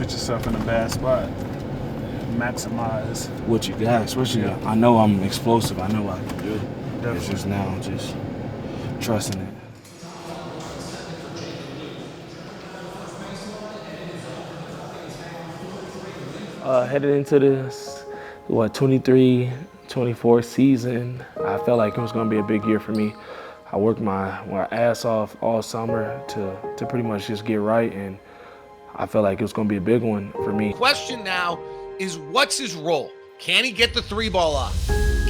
put yourself in a bad spot. Maximize what you got, especially I know I'm explosive. I know what I can do. Definitely. It's just now just trusting it. Headed into this 23-24 season, I felt like it was going to be a big year for me. I worked my ass off all summer to pretty much just get right, and I felt like it was going to be a big one for me. Question now is, what's his role? Can he get the 3-ball off?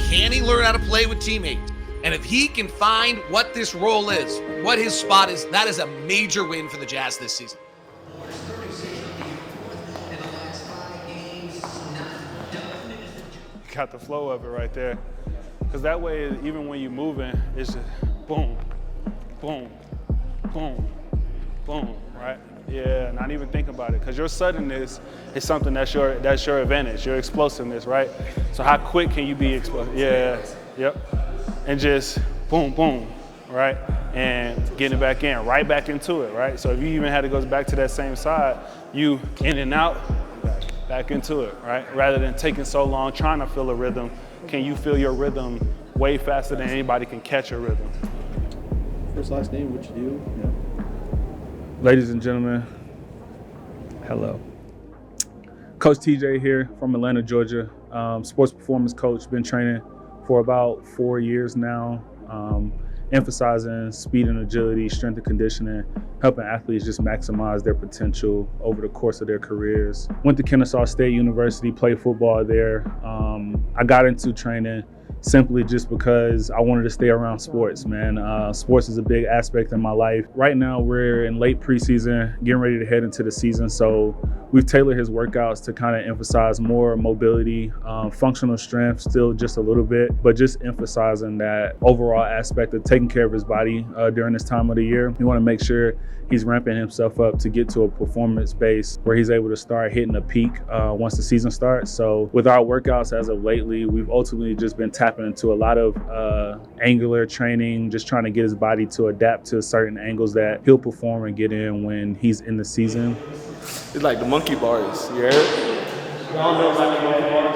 Can he learn how to play with teammates? And if he can find what this role is, what his spot is, that is a major win for the Jazz this season. got the flow of it right there. Because that way, even when you're moving, it's just boom, boom, boom, boom, right? Yeah, not even think about it. Because your suddenness is something that's your advantage, your explosiveness, right? So how quick can you be explosive? Yeah, yep. And just boom, boom, right? And getting it back in, right back into it, right? So if you even had to go back to that same side, you in and out, back into it, right? Rather than taking so long trying to feel a rhythm, can you feel your rhythm way faster than anybody can catch your rhythm? First, last name, what you do? Yeah. Ladies and gentlemen, hello. Coach TJ here from Atlanta, Georgia. Sports performance coach, been training for about 4 years now. Emphasizing speed and agility, strength and conditioning, helping athletes just maximize their potential over the course of their careers. Went to Kennesaw State University, played football there. I got into training simply just because I wanted to stay around sports, man. Sports is a big aspect in my life. Right now, we're in late preseason, getting ready to head into the season. So we've tailored his workouts to kind of emphasize more mobility, functional strength, still just a little bit, but just emphasizing that overall aspect of taking care of his body during this time of the year. We want to make sure he's ramping himself up to get to a performance base where he's able to start hitting a peak once the season starts. So with our workouts as of lately, we've ultimately just been tapping into a lot of angular training, just trying to get his body to adapt to certain angles that he'll perform and get in when he's in the season. It's like the monkey bars, you heard? Y'all know about the monkey bars?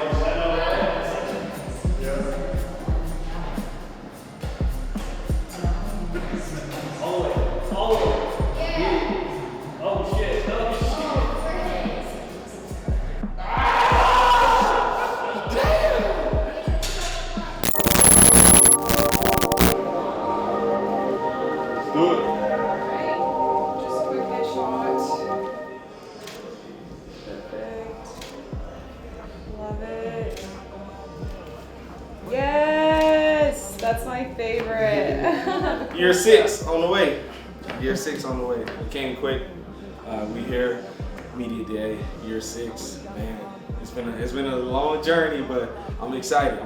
That's my favorite. Year 6 on the way. Year 6 on the way. It came quick. We here, media day, year 6. Man, it's been a long journey, but I'm excited.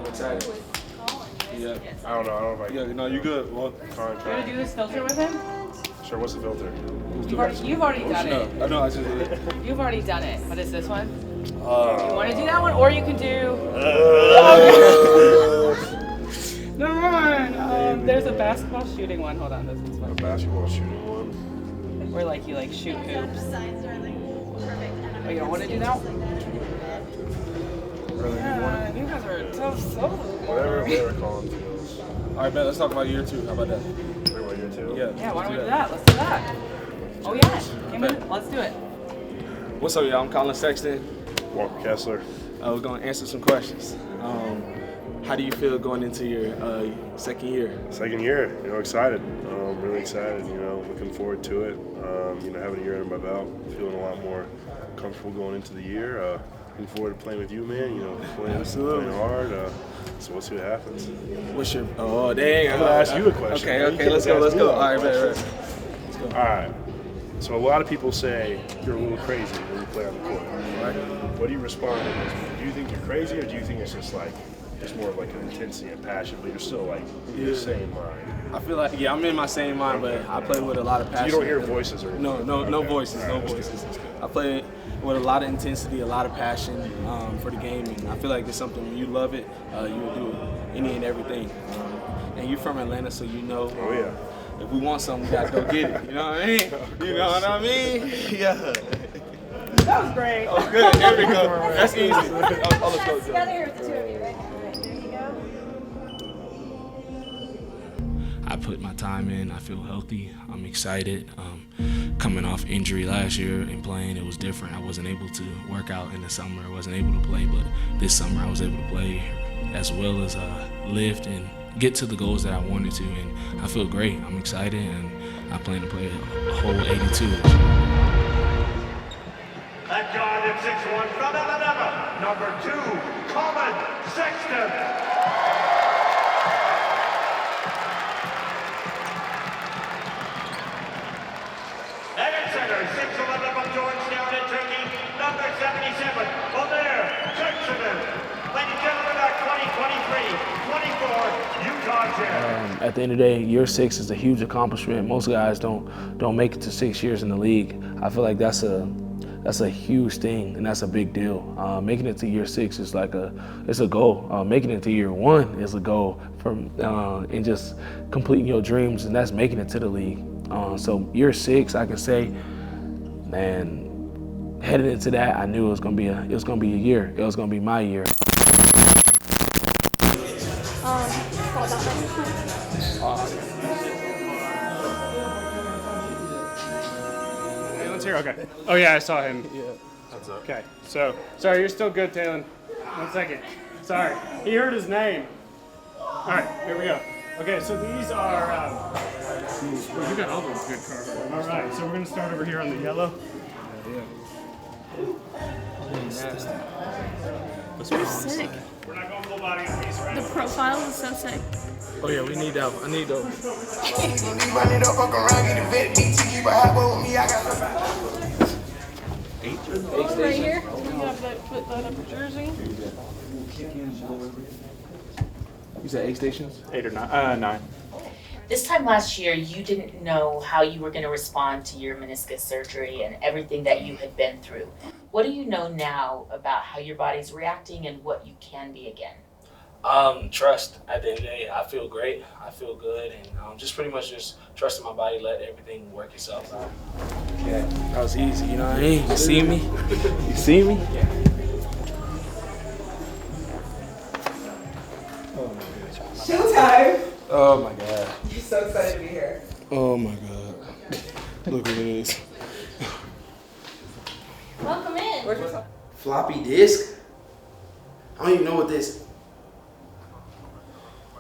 Yeah. I don't know if I. Yeah, no, you good. Well, You gonna do this filter with him? Sure. What's the filter? You've already done it. I know. I just did it. You've already done it. What is this one? You want to do that one, or you can do? Never mind. There's a basketball shooting one. Hold on, this one's fun. A basketball shooting one. Where like you shoot hoops. Oh, you don't want to do that one? Yeah, you guys are tough souls. Whatever Collin feels. All right, man, let's talk about year 2. How about that? Talk about year 2? Yeah, why don't we do that? Let's do that. Oh yeah, let's do it. What's up, y'all? I'm Collin Sexton. Walker Kessler. We're going to answer some questions. How do you feel going into your second year? Second year, excited. Really excited, looking forward to it. Having a year under my belt, feeling a lot more comfortable going into the year. Looking forward to playing with you, man. Playing hard. So we'll see what happens. What's your? Oh, dang! I'm gonna ask you a question. Okay. Let's go. All right, right. Let's go. All right. So a lot of people say you're a little crazy when you play on the court. Right? What do you respond to this? Do you think you're crazy, or do you think it's just like it's more of like an intensity and passion, but you're still like in your same mind? I feel like I'm in my same mind, but I play with a lot of passion. So you don't hear voices or anything? No voices. I play with a lot of intensity, a lot of passion for the game, and I feel like it's something when you love it, you will do any and everything. And you're from Atlanta, so you know. Oh yeah. If we want something, we gotta go get it. You know what I mean? You know what I mean? Yeah. That was great. Oh, good. There we go. That's easy. I'll let's go. Together here with the two of you, right? All right, there you go. I put my time in. I feel healthy. I'm excited. Coming off injury last year and playing, it was different. I wasn't able to work out in the summer. I wasn't able to play, but this summer I was able to play as well as lift and get to the goals that I wanted to. And I feel great. I'm excited, and I plan to play a whole 82 this year. At guard at 6'1" from Alabama, number 2, Collin Sexton. And at center, 6'11" from Georgetown in Turkey, number 77, Omer Jackson. Ladies and gentlemen, our 2023-24 Utah Jazz. At the end of the day, year 6 is a huge accomplishment. Most guys don't make it to 6 years in the league. I feel like that's a huge thing, and that's a big deal. Making it to year 6 is it's a goal. Making it to year 1 is a goal and just completing your dreams, and that's making it to the league. So year 6, I can say, man, headed into that, I knew it was gonna be a year. It was gonna be my year. Taylor's here? Okay. Oh yeah, I saw him. Yeah. What's up? Okay. So, sorry, you're still good, Taylor. 1 second. Sorry. He heard his name. All right, here we go. Okay, so these are, well, you got all those good cards. All right, so we're gonna start over here on the yellow. They're sick. We're not going full body on these, right? The profile is so sick. Oh yeah, we need that one. I need those. Run it up, fuck around, get a vet, BT, keep a hot one with me, I got Oh, right here. We have that, put that up a jersey. You said 8 stations? 8 or 9? 9. This time last year, you didn't know how you were going to respond to your meniscus surgery and everything that you had been through. What do you know now about how your body's reacting and what you can be again? Trust. At the end of the day, I feel great. I feel good, and just pretty much just trusting my body, let everything work itself out. Yeah, that was easy. You know what I mean? You see me? You see me? Yeah. Showtime. Oh my God. You're so excited to be here. Oh my God. Look at this. Welcome in. Where's my Floppy disk? I don't even know what this.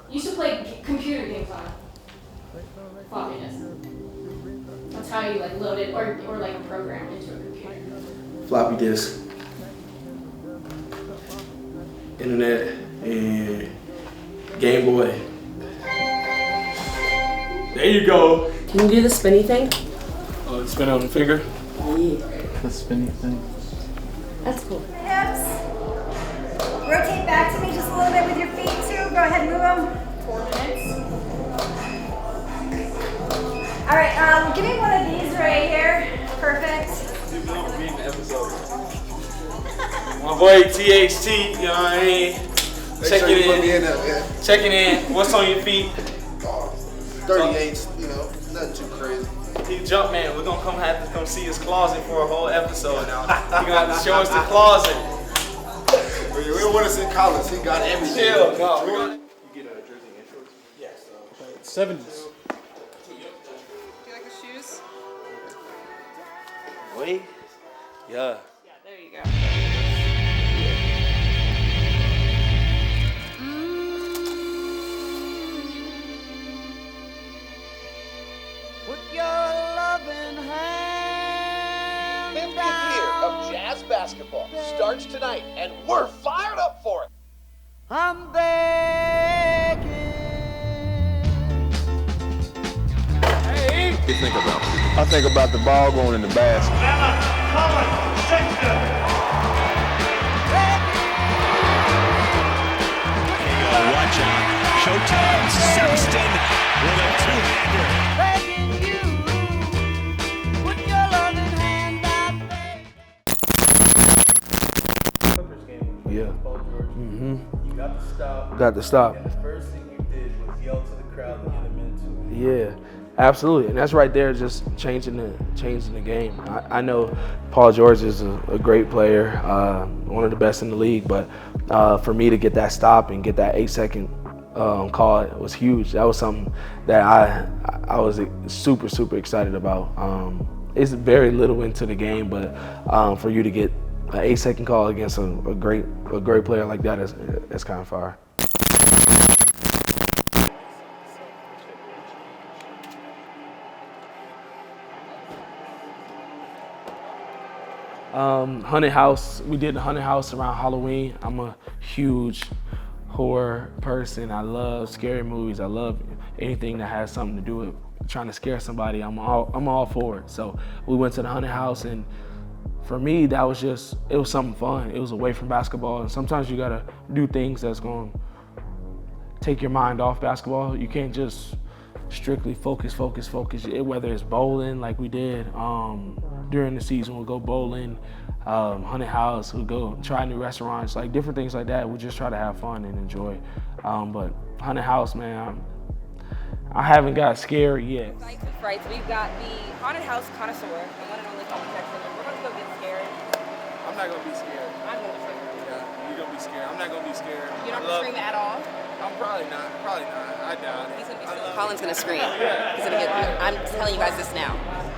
You used to play computer games on floppiness. That's how you like load it or like program into a computer. Floppy disk. Internet and Game Boy. There you go. Can you do the spinny thing? Oh, spin on the finger? Yeah. The spinning thing. That's cool. Hips. Rotate back to me just a little bit with your feet too. Go ahead, move them. 4 minutes. All right, give me one of these right here. Perfect. My boy THT, you know what I mean? Checking in. Checking in. What's on your feet? 38, you know, nothing too crazy. He jump man. We're gonna have to come see his closet for a whole episode now. You're gonna have to show us the closet. We don't want to see Collins, he got everything. Chill, no. We're gonna... You get a jersey and shorts? Yes. 70s. Do you like the shoes? Wait. Yeah. Yeah, there you go. Put your loving hand 50th year of Jazz basketball starts tonight, and we're fired up for it. I'm begging. Hey! What do you think about? I think about the ball going in the basket. Collin Sexton. Watch out. Showtime. Sexton with a two-hander. Begging you. Put your loving hand out there. Yeah. You got to stop. Got to stop. The first thing you did was yell to the crowd to get them into it. Yeah. Absolutely, and that's right there, just changing the game. I know Paul George is a great player, one of the best in the league, but for me to get that stop and get that 8-second call, it was huge. That was something that I was super excited about. It's very little into the game, but for you to get an 8-second call against a great player like that is kind of fire. Haunted house. We did the haunted house around Halloween. I'm a huge horror person. I love scary movies. I love anything that has something to do with trying to scare somebody. I'm all for it. So we went to the haunted house, and for me, it was something fun. It was away from basketball, and sometimes you gotta do things that's gonna take your mind off basketball. You can't just strictly focus. Whether it's bowling like we did during the season, we'll go bowling, haunted house, we'll go try new restaurants, like different things like that. We just try to have fun and enjoy. But haunted house, man, I haven't got scared yet. Right, so we've got the haunted house connoisseur, the one and only Collin Sexton. We're about to go get scared. I'm not gonna be scared. I'm gonna be scared. Yeah, you're gonna be scared. I'm not gonna be scared. You're not gonna scream at all? I'm probably not. I doubt it. He's gonna be scared. Colin's gonna scream. He's gonna get. I'm telling you guys this now.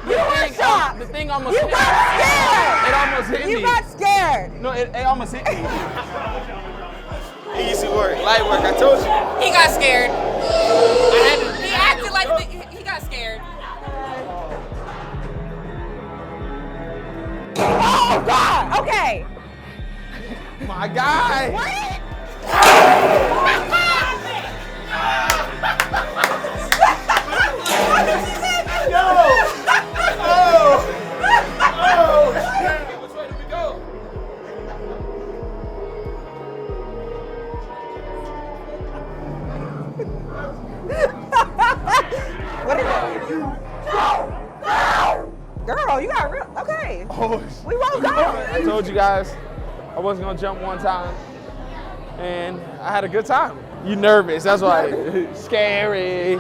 You were shocked. The thing almost You got scared. It almost hit me. You got scared. No, it almost hit me. Easy work, light work. I told you. He got scared. He acted like he got scared. Oh God. Okay. My guy. What? Which way do we go? What is it? Girl, you got real. Okay. Oh, We won't go. I told you guys I wasn't gonna jump one time, and I had a good time. You nervous? That's why. Scary.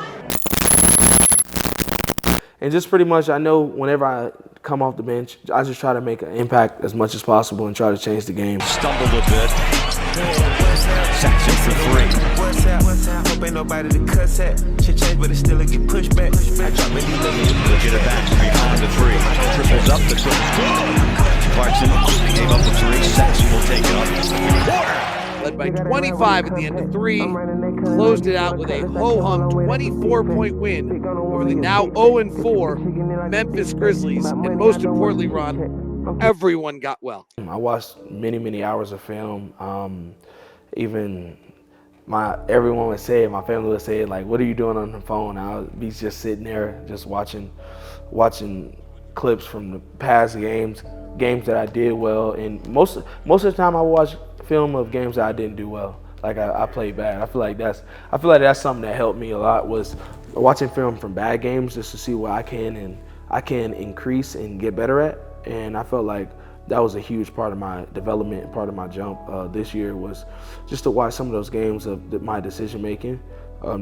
And just pretty much, I know whenever I come off the bench, I just try to make an impact as much as possible and try to change the game. Stumbled a bit. Sexton for three. Hope ain't nobody to cuss at. Shit change, but it still get pushed back. I drop it, He'll get it back from behind the three. Triples up the quick. Clarkson gave up the three. Sexton will take it up. Led by 25 at the end of three, closed it out with a ho-hum 24-point win over the now 0-4 Memphis Grizzlies. And most importantly, Ron, everyone got well. I watched many hours of film. Even everyone would say it, my family would say it, like, what are you doing on the phone? I would be just sitting there just watching clips from the past games that I did well. And most of the time I watch film of games that I didn't do well. Like I played bad. I feel like that's something that helped me a lot, was watching film from bad games just to see what I can increase and get better at. And I felt like that was a huge part of my development, part of my jump this year, was just to watch some of those games of my decision making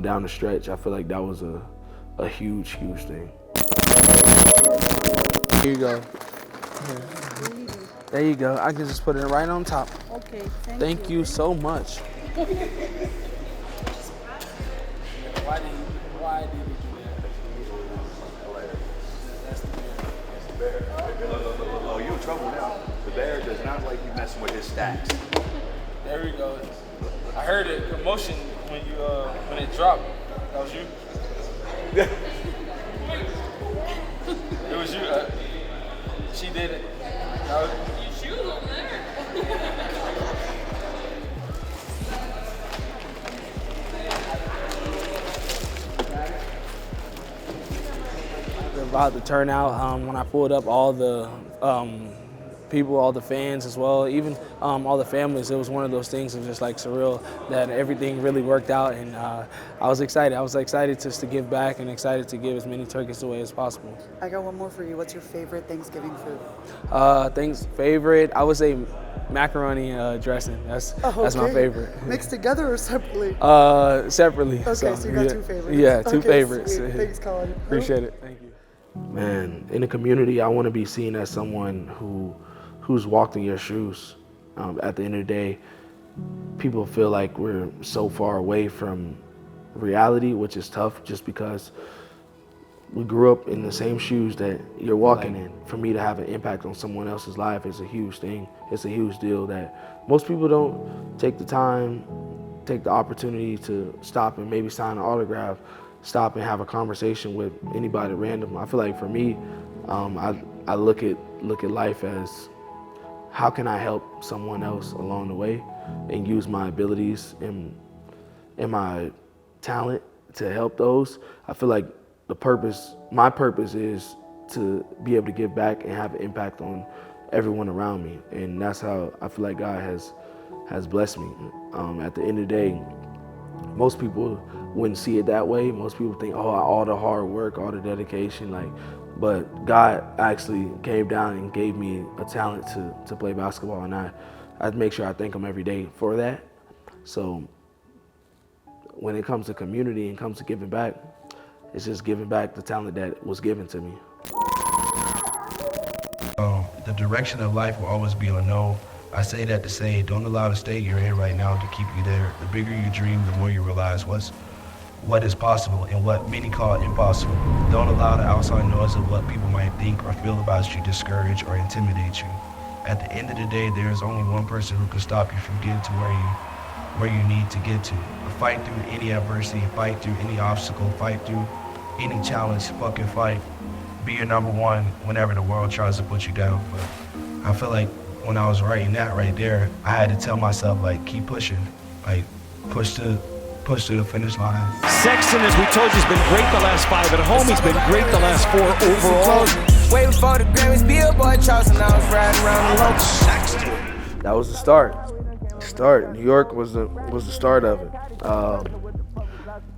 down the stretch. I feel like that was a huge thing. Here you go. Here. There you go. I can just put it right on top. Okay. Thank you so much. Why did you do that? Oh, you in trouble now. The bear does not like you messing with his stacks. There we go. I heard it. Commotion when it dropped. That was you. It was you. She did it. Your shoes over there. About the turnout, when I pulled up all the people, all the fans as well, even all the families. It was one of those things of just like surreal that everything really worked out, and I was excited. I was excited just to give back and excited to give as many turkeys away as possible. I got one more for you. What's your favorite Thanksgiving food? Favorite, I would say macaroni dressing. That's my favorite. Mixed together or separately? Separately. Okay, so you got two favorites. Yeah, two favorites. Sweet. Thanks, Collin. Appreciate it. Thank you. Man, in the community, I want to be seen as someone who's walked in your shoes. At the end of the day, people feel like we're so far away from reality, which is tough just because we grew up in the same shoes that you're walking in. For me to have an impact on someone else's life is a huge thing. It's a huge deal that most people don't take the time, take the opportunity to stop and maybe sign an autograph, stop and have a conversation with anybody random. I feel like for me, I look at life as how can I help someone else along the way and use my abilities and my talent to help those. I feel like my purpose is to be able to give back and have an impact on everyone around me. And that's how I feel like God has blessed me. At the end of the day, most people wouldn't see it that way. Most people think, oh, all the hard work, all the dedication, but God actually came down and gave me a talent to play basketball, and I make sure I thank him every day for that. So when it comes to community and comes to giving back, it's just giving back the talent that was given to me. The direction of life will always be a no. I say that to say, don't allow the state you're in right now to keep you there. The bigger you dream, the more you realize what is possible and what many call impossible. Don't allow the outside noise of what people might think or feel about you discourage or intimidate you. At the end of the day, there is only one person who can stop you from getting to where you need to get to. Fight through any adversity, fight through any obstacle, fight through any challenge, fucking fight. Be your number one whenever the world tries to put you down. But I feel like when I was writing that right there, I had to tell myself, keep pushing, push to the finish line. Sexton, as we told you, has been great the last 5 at home. He's been great the last 4 overall. Waiting for the Grammys, Billboard charts, and I was riding around the local. Sexton. That was the start. New York was the start of it.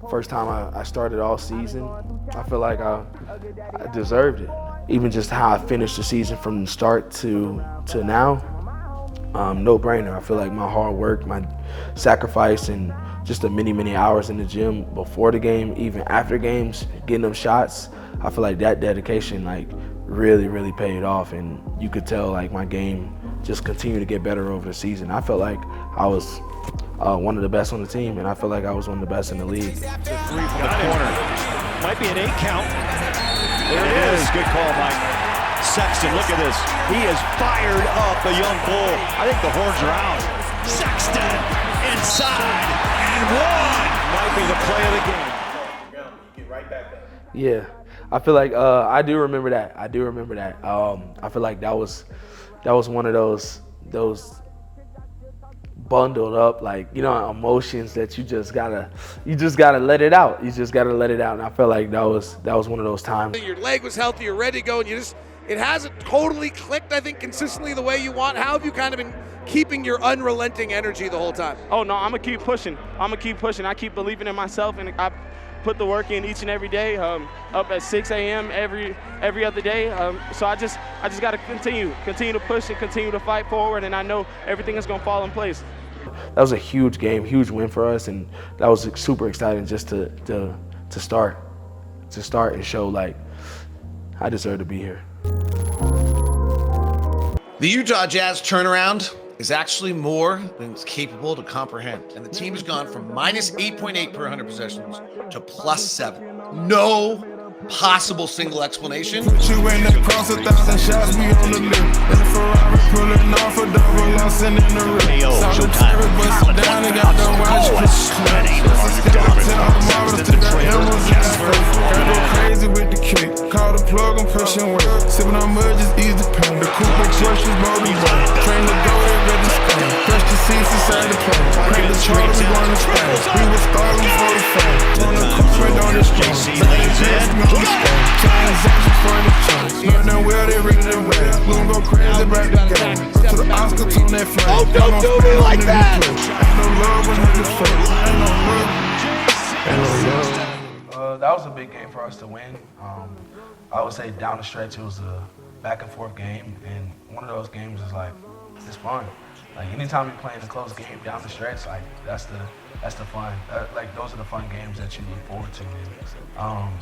First time I started all season, I feel like I deserved it. Even just how I finished the season from the start to now, no brainer. I feel like my hard work, my sacrifice, and just the many hours in the gym before the game, even after games, getting them shots, I feel like that dedication really paid off, and you could tell my game just continued to get better over the season. I felt like I was one of the best on the team, and I feel like I was one of the best in the league. 3 from the corner. Might be an 8 count. There it is. Good call, Mike. Sexton, look at this. He has fired up the young bull. I think the horns are out. Sexton inside and one. Might be the play of the game. Get right back up. Yeah, I feel like I do remember that. I feel like that was one of those bundled up emotions that you just gotta let it out. And I felt like that was one of those times. Your leg was healthy, you're ready to go, and it hasn't totally clicked, I think, consistently the way you want. How have you kind of been keeping your unrelenting energy the whole time? Oh no, I'm gonna keep pushing. I keep believing in myself, and I put the work in each and every day. Up at 6 a.m. every other day. So I just got to continue to push and continue to fight forward, and I know everything is gonna fall in place. That was a huge game, huge win for us, and that was super exciting just to start and show I deserve to be here. The Utah Jazz turnaround is actually more than it's capable to comprehend. And the team has gone from minus 8.8 per 100 possessions to plus 7. No possible single explanation. You ain't across 1,000 shots, we on the list. In the Ferrari pulling off a double loss in the ring. Solitary bustin' down and got the watch. Go crazy with the kick. Call the plug, I'm pushing weight. Sipping on mud, just ease the pain. The Cooper crush is motivated. Train to go and ready to spin. Fresh the seats inside the plane. Crank the charter, we going to Spain. We was starting for the fame. On the Cooper, on the street. Transactions for the chance. Learn that well, they ready to rap. We gon' go crazy about the game. Up to the Oscars on that flag. Oh, don't do me like that! Ain't no love when niggas fake. Ain't no love. Ain't no love. That was a big game for us to win. I would say down the stretch it was a back and forth game, and one of those games is like, it's fun. Like anytime you're playing a close game down the stretch, like that's the fun. Like those are the fun games that you look forward to. And,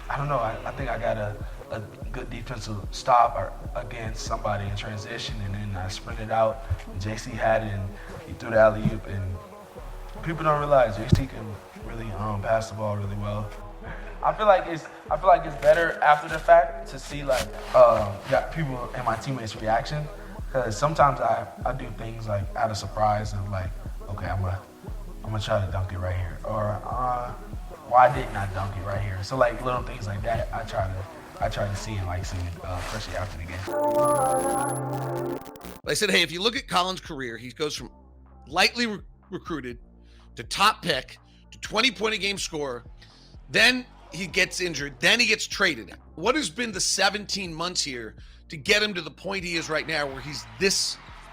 I don't know. I think I got a good defensive stop against somebody in transition, and then I sprinted out. And JC had it, and he threw the alley-oop. And people don't realize JC can really pass the ball really well. I feel like it's better after the fact to see like people and my teammates' reaction, because sometimes I do things like out of surprise and like, okay, I'm gonna try to dunk it right here, or why didn't I dunk it right here? So like little things like that, I try to see and like see it, especially after the game. I said, hey, if you look at Collin's career, he goes from lightly recruited to top pick to 20-point-a-game scorer, then he gets injured, then he gets traded. What has been the 17 months here to get him to the point he is right now, where he's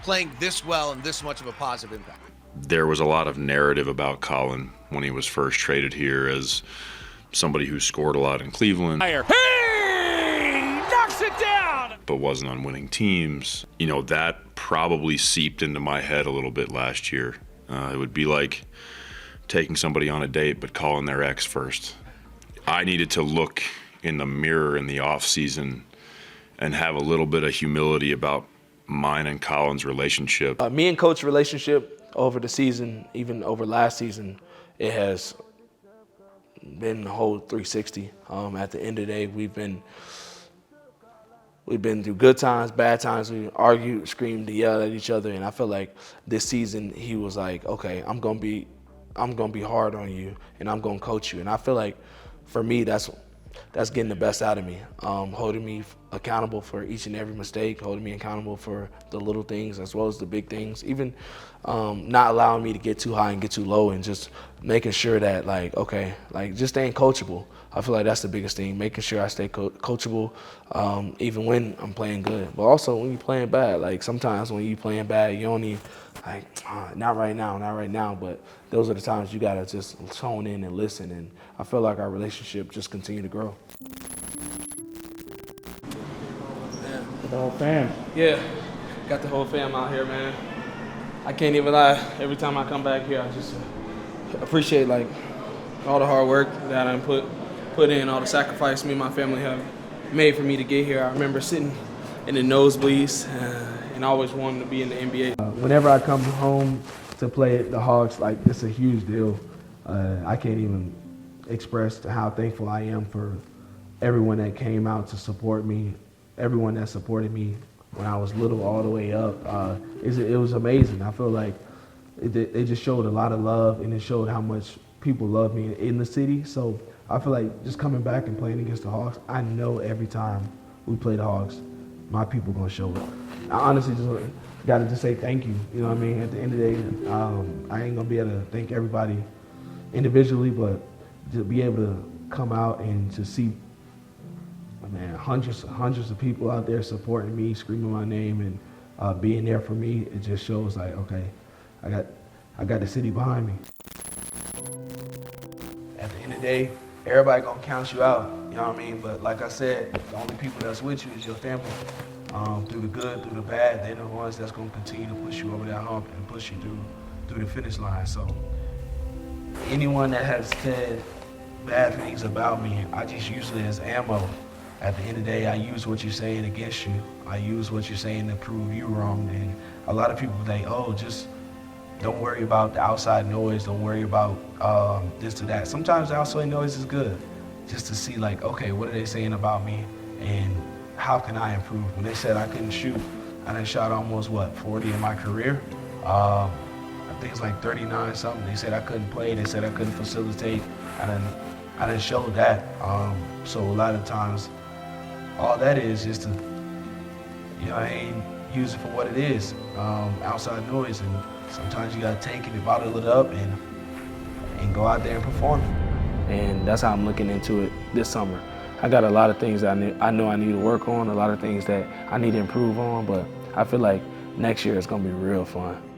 playing this well and this much of a positive impact? There was a lot of narrative about Collin when he was first traded here as somebody who scored a lot in Cleveland. Hey! Knocks it down! But wasn't on winning teams. You know, that probably seeped into my head a little bit last year. It would be like taking somebody on a date but calling their ex first. I needed to look in the mirror in the off season and have a little bit of humility about mine and Collin's relationship. Me and Coach's relationship over the season, even over last season, it has been a whole 360. At the end of the day, we've been through good times, bad times. We argued, screamed, yelled at each other, and I feel like this season he was like, okay, I'm gonna be hard on you, and I'm gonna coach you. And I feel like for me, that's getting the best out of me, holding me accountable for each and every mistake, holding me accountable for the little things as well as the big things, even not allowing me to get too high and get too low, and just making sure that, like, okay, like just staying coachable. I feel like that's the biggest thing, making sure I stay coachable even when I'm playing good. But also when you're playing bad, like sometimes when you're playing bad, you don't need, like, not right now, but those are the times you gotta just tone in and listen, and I feel like our relationship just continue to grow. The whole fam. Yeah, got the whole fam out here, man. I can't even lie, every time I come back here, I just appreciate like all the hard work that I put in, all the sacrifice me and my family have made for me to get here. I remember sitting in the nosebleeds and always wanting to be in the NBA. Whenever I come home to play the Hawks, like, it's a huge deal. I can't even express how thankful I am for everyone that came out to support me, everyone that supported me when I was little all the way up. It was amazing. I feel like they just showed a lot of love, and it showed how much people love me in the city. So I feel like just coming back and playing against the Hawks, I know every time we play the Hawks, my people gonna show it. I honestly just got to just say thank you. You know what I mean? At the end of the day, I ain't gonna be able to thank everybody individually, but to be able to come out and to see, man, hundreds of people out there supporting me, screaming my name, and being there for me, it just shows like, okay, I got the city behind me. At the end of the day, everybody gonna count you out, you know what I mean? But like I said, the only people that's with you is your family. Through the good, through the bad, they're the ones that's gonna continue to push you over that hump and push you through the finish line. So anyone that has said bad things about me, I just use it as ammo. At the end of the day, I use what you're saying against you. I use what you're saying to prove you wrong. And a lot of people think, oh, just don't worry about the outside noise. Don't worry about this or that. Sometimes the outside noise is good, just to see like, okay, what are they saying about me, and how can I improve? When they said I couldn't shoot, I done shot almost 40 in my career. I think it's like 39 something. They said I couldn't play. They said I couldn't facilitate. I done showed that. So a lot of times, all that is just to, I ain't use it for what it is, outside noise. And sometimes you gotta take it and bottle it up and go out there and perform. and that's how I'm looking into it this summer. I got a lot of things that I know I need to work on, a lot of things that I need to improve on, but I feel like next year is gonna be real fun.